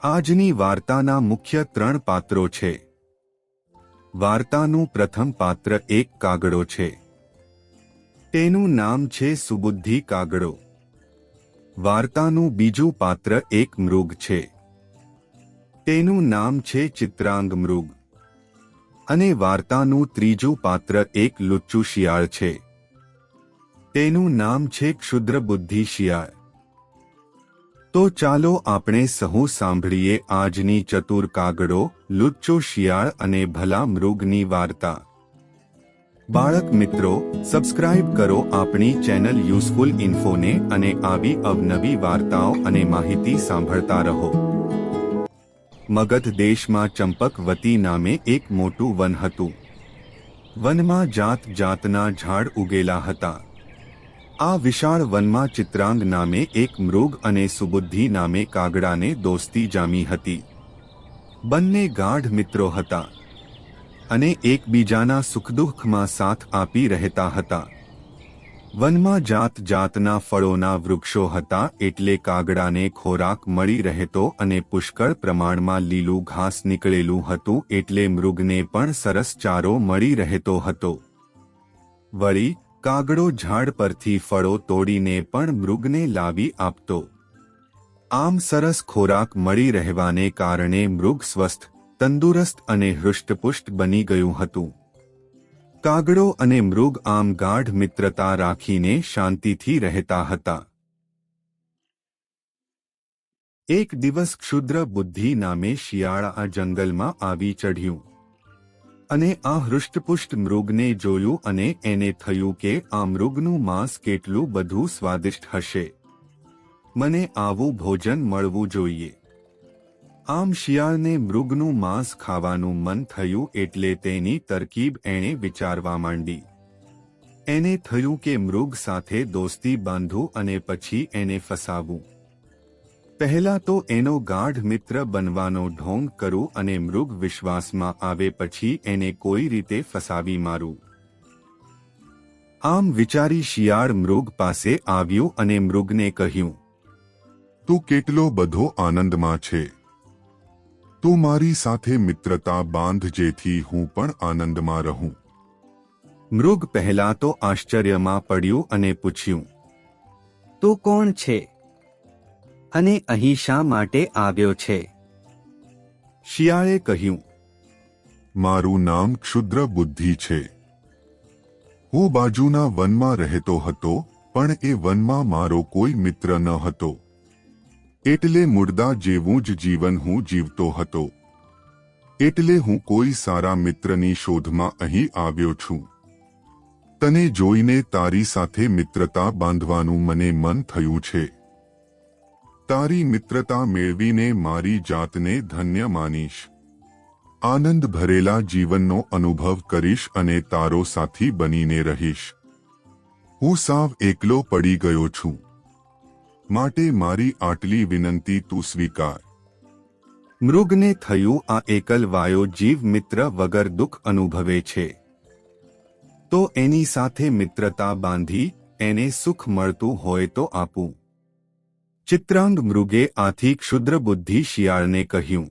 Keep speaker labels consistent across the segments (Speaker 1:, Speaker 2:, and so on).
Speaker 1: આજની વાર્તાના મુખ્ય 3 પાત્રો છે. વાર્તાનું પ્રથમ પાત્ર એક કાગડો છે. તેનું નામ છે સુબુદ્ધિ કાગડો. વાર્તાનું બીજું પાત્ર એક મૃગ છે. તેનું નામ છે ચિત્રાંગ મૃગ. અને વાર્તાનું ત્રીજું પાત્ર એક લુચ્ચું શિયાળ છે. તેનું નામ છે ક્ષુદ્રબુદ્ધિ શિયાળ. તો ચાલો આપણે સહુ સાંભળીએ આજની ચતુર કાગડો, લુચ્ચો શિયાળ અને ભલા મૃગની વાર્તા. બાળક મિત્રો, સબસ્ક્રાઇબ કરો આપણી ચેનલ યુઝફુલ ઇન્ફોને અને આવી અવનવી વાર્તાઓ અને માહિતી સાંભળતા રહો. મગધ દેશમાં ચંપકવતી નામે એક મોટું વન હતું. વનમાં જાત જાતના ઝાડ ઉગેલા હતા. આ વિશાળ વનમાં ચિત્રાંગ નામે એક મૃગ અને સુબુદ્ધિ નામે કાગડાને દોસ્તી જામી હતી. બંને ગાઢ મિત્રો હતા અને એકબીજાના સુખદુઃખમાં સાથ આપી રહેતા હતા. વનમાં જાત જાતના ફળોના વૃક્ષો હતા એટલે કાગડાને ખોરાક મળી રહેતો અને પુષ્કળ પ્રમાણમાં લીલું ઘાસ નીકળેલું હતું એટલે મૃગને પણ સરસ ચારો મળી રહેતો હતો. વળી કાગડો ઝાડ પરથી ફળો તોડીને પણ મૃગને લાવી આપતો. આમ સરસ ખોરાક મળી રહેવાને કારણે મૃગ સ્વસ્થ, તંદુરસ્ત અને હૃષ્ટપુષ્ટ બની ગયું હતું. કાગડો અને મૃગ આમ ગાઢ મિત્રતા રાખીને શાંતિથી રહેતા હતા. એક દિવસ ક્ષુદ્ર બુદ્ધિ નામે શિયાળ આ જંગલમાં આવી ચઢ્યું અને આ હૃષ્ટપુષ્ટ મૃગને જોયું અને એને થયું કે આ મૃગનું માંસ કેટલું બધું સ્વાદિષ્ટ હશે. મને આવું ભોજન મળવું જોઈએ. આમ શિયાળને મૃગનું માંસ ખાવાનું મન થયું એટલે તેની તરકીબ એણે વિચારવા માંડી. એને થયું કે મૃગ સાથે દોસ્તી બાંધું અને પછી એને ફસાવું. પહેલા તો એનો ગાઢ મિત્ર બનવાનો ઢોંગ કરું અને મૃગ વિશ્વાસમાં આવે પછી એને કોઈ રીતે ફસાવી મારું. આમ વિચારી શિયાળ મૃગ પાસે આવ્યું અને મૃગને કહ્યું,
Speaker 2: તું કેટલો બધો આનંદમાં છે. તું મારી સાથે મિત્રતા બાંધ જેથી હું પણ આનંદમાં રહું.
Speaker 1: મૃગ પહેલા તો આશ્ચર્યમાં પડ્યું અને પૂછ્યું,
Speaker 3: તું કોણ છે અને અહીં શા માટે આવ્યો છે?
Speaker 1: શિયાળે કહ્યું,
Speaker 2: મારું નામ ક્ષુદ્ર બુદ્ધિ છે. હું બાજુના વનમાં રહેતો હતો પણ એ વનમાં મારો કોઈ મિત્ર ન હતો. એટલે મુર્દા જેવું જ જીવન હું જીવતો હતો. એટલે હું કોઈ સારા મિત્રની શોધમાં અહીં આવ્યો છું. તને જોઈને તારી સાથે મિત્રતા બાંધવાનું મને મન થયું છે. તારી મિત્રતા મેળવીને મારી જાતને ધન્ય માનીશ. આનંદ ભરેલા જીવનનો અનુભવ કરીશ અને તારો સાથી બનીને રહીશ. હું સાવ એકલો પડી ગયો છું. માટે મારી આટલી વિનંતી તું સ્વીકાર.
Speaker 1: મૃગને થયું આ એકલવાયો જીવ મિત્ર વગર દુઃખ અનુભવે છે. તો એની સાથે મિત્રતા બાંધી એને સુખ મળતું હોય તો આપું. ચિત્રાંગ મૃગે આથી ક્ષુદ્રબુદ્ધિ શિયાળને કહ્યું,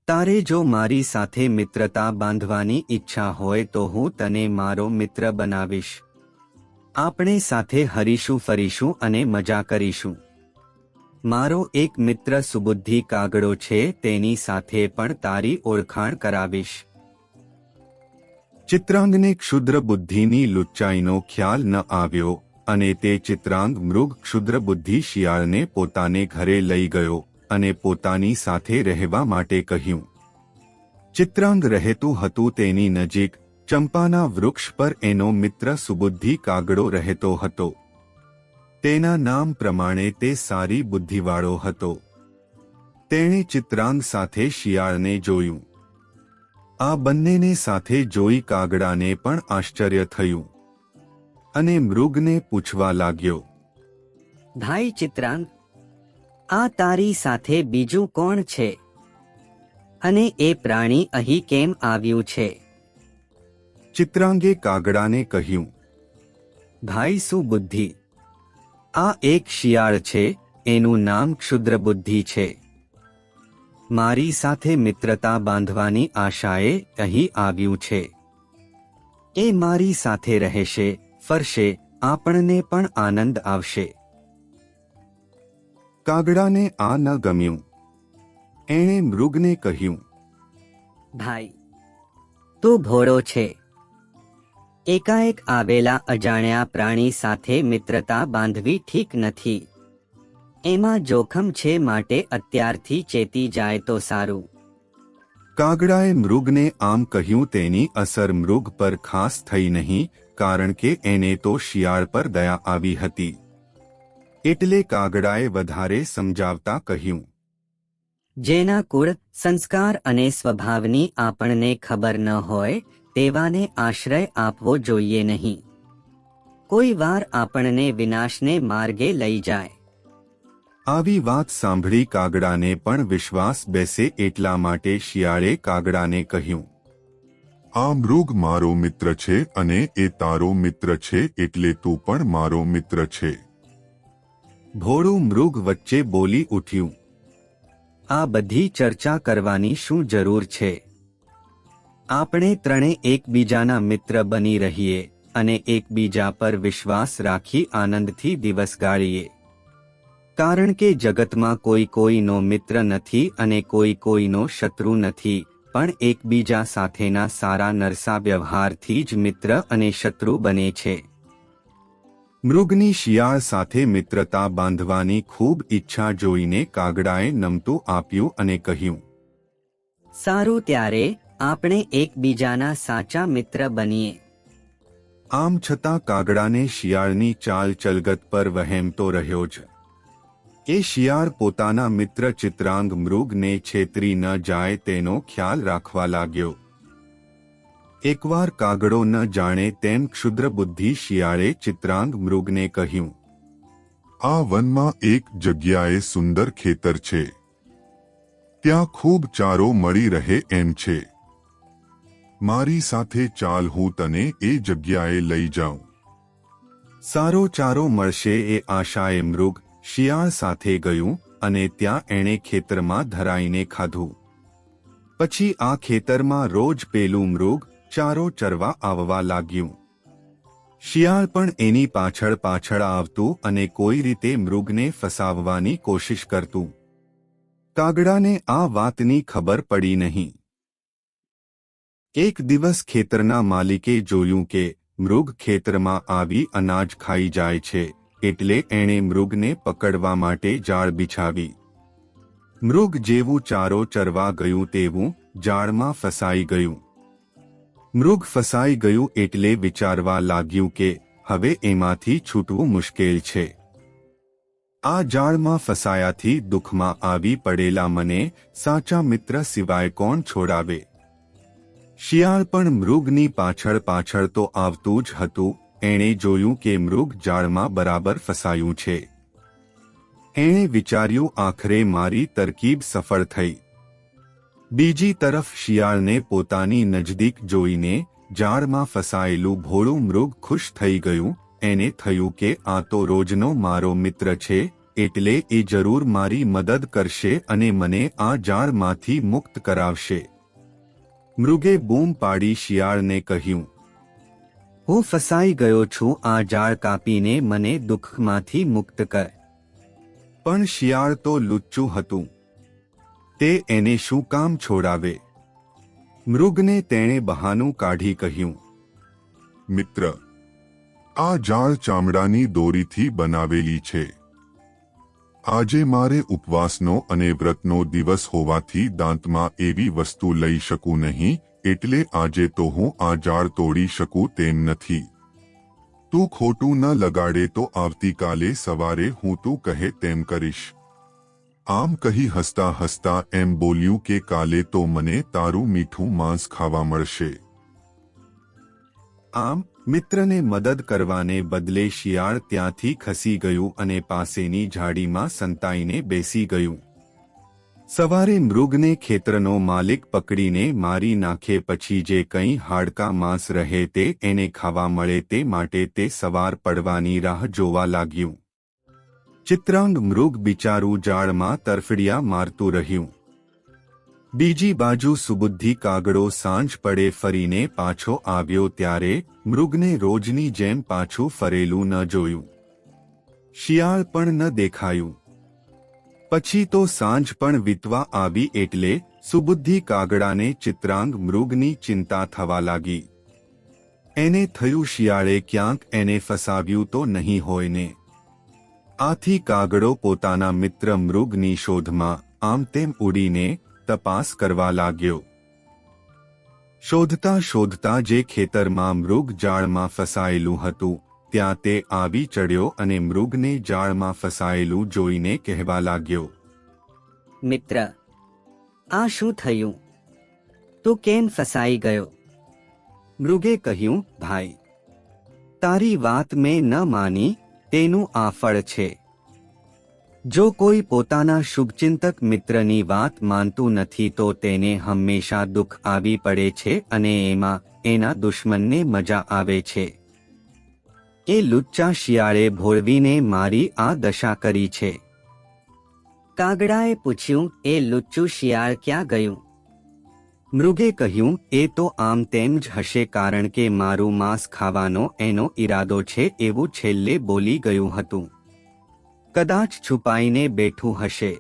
Speaker 3: તારે જો મારી સાથે મિત્રતા બાંધવાની ઈચ્છા હોય તો હું તને મારો મિત્ર બનાવીશ. આપણે સાથે હરીશું ફરીશું અને મજા કરીશું. મારો એક મિત્ર સુબુદ્ધિ કાગડો છે તેની સાથે પણ તારી ઓળખાણ કરાવીશ.
Speaker 1: ચિત્રાંગને ક્ષુદ્રબુદ્ધિની લુચ્ચાઈનો ખ્યાલ ન આવ્યો અને તે ચિત્રાંગ મૃગ ક્ષુદ્રબુદ્ધિ શિયાળને પોતાને ઘરે લઈ ગયો અને પોતાની સાથે રહેવા માટે કહ્યું. ચિત્રાંગ રહેતું હતું તેની નજીક ચંપાના વૃક્ષ પર એનો મિત્ર સુબુદ્ધિ કાગડો રહેતો હતો. તેના નામ પ્રમાણે તે સારી બુદ્ધિવાળો હતો. તેણે ચિત્રાંગ સાથે શિયાળને જોયું. આ બંનેને સાથે જોઈ કાગડાને પણ આશ્ચર્ય થયું અને મૃગને પૂછવા લાગ્યો,
Speaker 3: ભાઈ ચિત્રાંગ, આ તારી સાથે બીજું કોણ છે અને એ પ્રાણી અહીં કેમ આવ્યું છે?
Speaker 1: ચિત્રાંગે કાગડાને કહ્યું,
Speaker 3: ભાઈ સુબુદ્ધિ, આ એક શિયાળ છે, એનું નામ ક્ષુદ્રબુદ્ધિ છે. મારી સાથે મિત્રતા બાંધવાની આશાએ અહીં આવ્યું છે. એ મારી સાથે રહેશે, ફરશે, આપણને પણ આનંદ આવશે.
Speaker 1: કાગડાને આ ન ગમ્યું. એણે મૃગને કહ્યું,
Speaker 4: ભાઈ, તું ભોળો છે. એકાએક આવેલા અજાણ્યા પ્રાણી સાથે મિત્રતા બાંધવી ઠીક નથી. એમાં જોખમ છે, માટે અત્યારથી ચેતી જાય તો સારું.
Speaker 1: કાગડાએ મૃગને આમ કહ્યું. તેની અસર મૃગ પર ખાસ થઈ નહીં, કારણ કે એને તો શિયાળ પર દયા આવી હતી. એટલે કાગડાએ વધારે સમજાવતા કહ્યું,
Speaker 4: જેના કુળ, સંસ્કાર અને સ્વભાવની આપણને ખબર ન હોય તેવાને આશ્રય આપવો જોઈએ નહીં. કોઈ વાર આપણને વિનાશને માર્ગે લઈ જાય.
Speaker 1: આવી વાત સાંભળી કાગડાને પણ વિશ્વાસ બેસે એટલા માટે શિયાળે કાગડાને કહ્યું,
Speaker 2: આ મૃગ મારો મિત્ર છે અને એ તારો મિત્ર છે, એટલે તું પણ મારો મિત્ર છે.
Speaker 1: ભોળું મૃગ વચ્ચે બોલી ઉઠ્યું,
Speaker 3: આ બધી ચર્ચા કરવાની શું જરૂર છે? આપણે ત્રણે એકબીજાના મિત્ર બની રહીએ અને એકબીજા પર વિશ્વાસ રાખી આનંદથી દિવસ ગાળીએ. કારણ કે જગતમાં કોઈનો મિત્ર નથી અને કોઈનો શત્રુ નથી, પણ એકબીજા સાથેના સારા નરસા વ્યવહારથી જ મિત્ર અને શત્રુ બને છે.
Speaker 1: મૃગની શિયાળ સાથે મિત્રતા બાંધવાની ખૂબ ઈચ્છા જોઈને કાગડાએ નમતું આપ્યું અને કહ્યું,
Speaker 4: સારું, ત્યારે આપણે એકબીજાના સાચા મિત્ર બનીએ.
Speaker 1: આમ છતાં કાગડાને શિયાળની ચાલ ચલગત પર વહેમ તો રહ્યો જ. એ શિયાળ પોતાના મિત્ર ચિત્રાંગ મૃગને છેતરી ન જાય તેનો ખ્યાલ રાખવા લાગ્યો. એકવાર કાગડો ન જાણે તેમ ક્ષુદ્રબુદ્ધિ શિયાળે ચિત્રાંગ મૃગને કહ્યું,
Speaker 2: આ વનમાં એક જગ્યાએ સુંદર ખેતર છે. ત્યાં ખૂબ ચારો મળી રહે એમ છે. મારી સાથે ચાલ, હું તને એ જગ્યાએ લઈ જાઉં.
Speaker 1: સારો ચારો મળશે એ આશાએ મૃગ શિયાળ સાથે ગયું અને ત્યાં એણે ખેતરમાં ધરાઈને ખાધું. પછી આ ખેતરમાં રોજ પેલું મૃગ ચારો ચરવા આવવા લાગ્યું. શિયાળ પણ એની પાછળ પાછળ આવતું અને કોઈ રીતે મૃગને ફસાવવાની કોશિશ કરતું. કાગડાને આ વાતની ખબર પડી નહીં. એક દિવસ ખેતરના માલિકે જોયું કે મૃગ ખેતરમાં આવી અનાજ ખાઈ જાય છે, એટલે એણે મૃગને પકડવા માટે જાળ બિછાવી. મૃગ જેવું ચારો ચરવા ગયું તેવું જાળમાં ફસાઈ ગયું. મૃગ ફસાઈ ગયું એટલે વિચારવા લાગ્યું કે હવે એમાંથી છૂટવું મુશ્કેલ છે. આ જાળમાં ફસાયાથી દુઃખમાં આવી પડેલા મને સાચા મિત્ર સિવાય કોણ છોડાવે? શિયાળ પણ મૃગની પાછળ પાછળ તો આવતું જ હતું. એણે જોયું કે મૃગ જાળમાં બરાબર ફસાયું છે. એણે વિચાર્યું, આખરે મારી તરકીબ સફળ થઈ. બીજી તરફ શિયાળને પોતાની નજદીક જોઈને જાળમાં ફસાયેલું ભોળું મૃગ ખુશ થઈ ગયું. એને થયું કે આ તો રોજનો મારો મિત્ર છે, એટલે એ જરૂર મારી મદદ કરશે અને મને આ જાળમાંથી મુક્ત કરાવશે. મૃગે બૂમ પાડી શિયાળને કહ્યું,
Speaker 3: હું ફસાઈ ગયો છું, આ જાળ કાપીને મને દુઃખમાંથી મુક્ત કર.
Speaker 1: પણ શિયાળ તો લુચ્ચું હતું. તે એને શું કામ છોડાવે? મૃગને તેણે બહાનું કાઢી કહ્યું,
Speaker 2: મિત્ર, આ જાળ ચામડાની દોરીથી બનાવેલી છે. આજે મારે ઉપવાસનો અને વ્રતનો દિવસ હોવાથી દાંતમાં એવી વસ્તુ લઈ શકું નહીં, એટલે આજે તો હું આ જાળ તોડી શકું તેમ નથી. તું ખોટું ન લગાડે તો આવતીકાલે સવારે હું તું કહે તેમ કરીશ. આમ કહી હસતા હસતા એમ બોલ્યું કે કાલે તો મને તારું મીઠું માંસ ખાવા મળશે.
Speaker 1: આમ મિત્રને મદદ કરવાને બદલે શિયાળ ત્યાંથી ખસી ગયું અને પાસેની ઝાડીમાં સંતાઈને બેસી ગયું. સવારે મૃગને ખેતરનો માલિક પકડીને મારી નાખે પછી જે કંઈ હાડકા માંસ રહે તે એને ખાવા મળે તે માટે તે સવાર પડવાની રાહ જોવા લાગ્યું. ચિત્રાંગ મૃગ બિચારું જાળમાં તરફડિયા મારતું રહ્યું. બીજી બાજુ સુબુદ્ધિ કાગડો સાંજ પડે ફરીને પાછો આવ્યો ત્યારે મૃગને રોજની જેમ પાછું ફરેલું ન જોયું. શિયાળ પણ ન દેખાયું. પછી તો સાંજ પણ વીતવા આવી એટલે સુબુદ્ધિ કાગડાને ચિત્રાંગ મૃગની ચિંતા થવા લાગી. એને થયું શિયાળે ક્યાંક એને ફસાવ્યું તો નહીં હોય ને. આથી કાગડો પોતાના મિત્ર મૃગની શોધમાં આમ તેમ ઉડીને તપાસ કરવા લાગ્યો. શોધતા શોધતા જે ખેતરમાં મૃગ જાળમાં ફસાયેલું હતું ત્યાં તે આવી ચડ્યો અને મૃગને જાળમાં ફસાયેલું જોઈને કહેવા લાગ્યો,
Speaker 4: મિત્ર, આ શું થયું? તું કેમ ફસાઈ ગયો?
Speaker 3: મૃગે કહ્યું, ભાઈ, તારી વાત મેં ન માની તેનું આ ફળ છે. જો કોઈ પોતાના શુભચિંતક મિત્રની વાત માનતું નથી તો તેને હંમેશા દુઃખ આવી પડે છે અને એમાં એના દુશ્મનને મજા આવે છે. એ લુચ્ચા શિયાળે ભોળવીને મારી આ દશા કરી છે.
Speaker 4: કાગડાએ પૂછ્યું, એ લુચ્ચું શિયાળ ક્યાં ગયું?
Speaker 3: મૃગે કહ્યું, એ તો આમ તેમ જ હશે કારણ કે મારું માંસ ખાવાનો એનો ઈરાદો છે એવું છેલ્લે બોલી ગયું હતું. કદાચ છુપાઈને બેઠું હશે.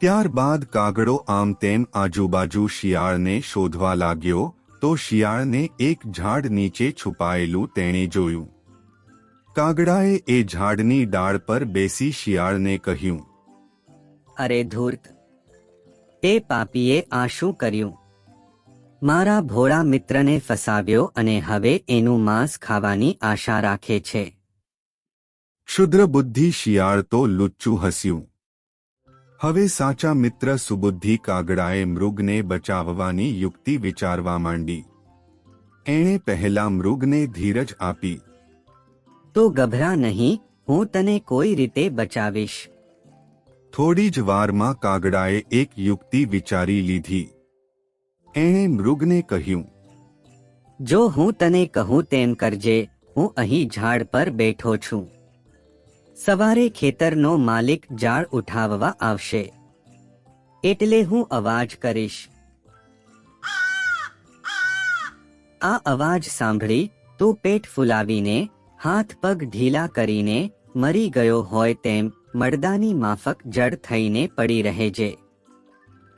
Speaker 1: ત્યારબાદ કાગડો આમ તેમ આજુબાજુ શિયાળને શોધવા લાગ્યો તો શિયાળને એક ઝાડ નીચે છુપાયેલું તેણે જોયું. કાગડાએ એ ઝાડની ડાળ પર બેસી શિયાળને કહ્યું,
Speaker 4: અરે ધૂર્ત! તે પાપીએ આ શું કર્યું? મારા ભોળા મિત્રને ફસાવ્યો અને હવે એનું માંસ ખાવાની આશા રાખે છે.
Speaker 1: ક્ષુદ્ર બુદ્ધિ શિયાળ તો લુચ્ચું હસ્યું. હવે સાચા મિત્ર સુબુદ્ધિ કાગડાએ મૃગને બચાવવાની યુક્તિ વિચારવા માંડી. એણે પહેલા મૃગને ધીરજ આપી.
Speaker 4: તો ગભરા નહીં, હું તને કોઈ રીતે બચાવીશ.
Speaker 1: થોડી જ વારમાં કાગડાએ એક યુક્તિ વિચારી લીધી. એણે મૃગને કહ્યું,
Speaker 4: જો હું તને કહું તેમ કરજે, હું અહીં ઝાડ પર બેઠો છું. સવારે ખેતરનો માલિક જાળ ઉઠાવવા આવશે એટલે હું અવાજ કરીશ. આ અવાજ સાંભળી તું પેટ ફૂલાવીને હાથ પગ ઢીલા કરીને મરી ગયો હોય તેમ મડદાની માફક જડ થઈને પડી રહેજે.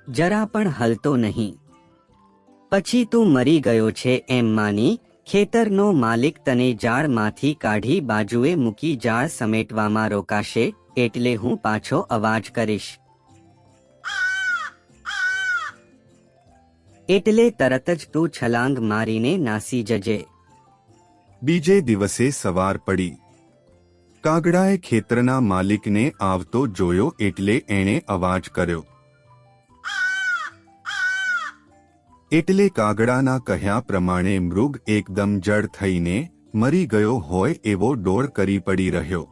Speaker 4: જરા પણ હલતો નહીં. પછી તું મરી ગયો છે એમ માની ખેતરનો માલિક તને જાળમાંથી કાઢી બાજુએ મૂકી જાળ સમેટવામાં રોકાશે એટલે હું પાછો અવાજ કરીશ. એટલે તરત જ તું છલાંગ મારીને નાસી જજે.
Speaker 1: બીજે દિવસે સવાર પડી. કાગડાએ ખેતરના માલિકને આવતો જોયો એટલે એણે અવાજ કર્યો. એટલે કાગડાના કહ્યા પ્રમાણે મૃગ એકદમ જડ થઈને મરી ગયો હોય એવો ડોળ કરી પડી રહ્યો.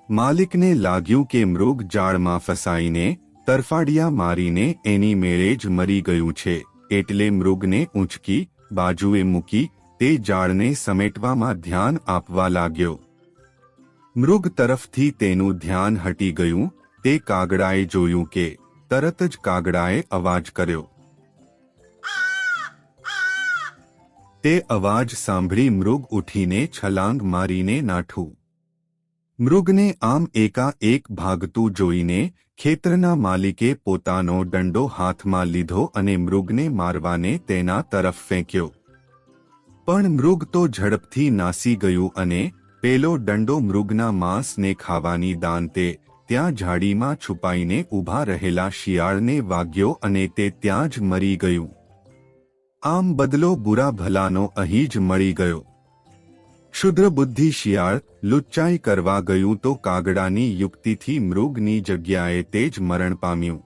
Speaker 1: માલિકને લાગ્યું કે મૃગ જાળમાં ફસાઈને તરફાડિયા મારીને એની મેળે જ મરી ગયું છે એટલે મૃગને ઊંચકી બાજુએ મૂકી તે જાળને સમેટવામાં ધ્યાન આપવા લાગ્યો. મૃગ તરફથી તેનું ધ્યાન હટી ગયું તે કાગડાએ જોયું કે તરત જ કાગડાએ અવાજ કર્યો. તે અવાજ સાંભળી મૃગ ઉઠીને છલાંગ મારીને નાઠું. મૃગને આમ એકાએક ભાગતું જોઈને ખેતરના માલિકે પોતાનો દંડો હાથમાં લીધો અને મૃગને મારવાને તેના તરફ ફેંક્યો. પણ મૃગ તો ઝડપથી નાસી ગયું અને પેલો દંડો મૃગના માંસને ખાવાની દાનતે ત્યાં ઝાડીમાં છુપાઈને ઊભા રહેલા શિયાળને વાગ્યો અને તે ત્યાં જ મરી ગયું. આમ બદલો બુરા ભલાનો અહીં જ મળી ગયો. ક્ષુદ્ર બુદ્ધિ શિયાળ લુચ્ચાઈ કરવા ગયું તો કાગડાની યુક્તિથી મૃગની જગ્યાએ તે જ મરણ પામ્યું.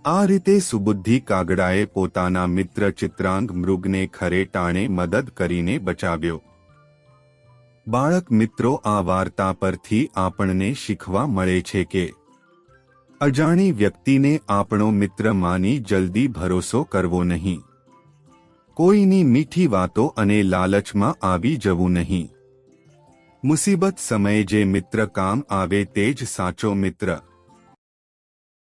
Speaker 1: આ રીતે સુબુદ્ધિ કાગડાએ પોતાના મિત્ર ચિત્રાંગ મૃગને ખરે ટાણે મદદ કરીને બચાવ્યો. બાળક મિત્રો, આ વાર્તા પરથી આપણને શીખવા મળે છે કે અજાણી વ્યક્તિને આપણો મિત્ર માની જલ્દી ભરોસો કરવો નહીં. કોઈની મીઠી વાતો અને લાલચમાં આવી જવું નહીં. મુસીબત સમયે જે મિત્ર કામ આવે તે જ સાચો મિત્ર.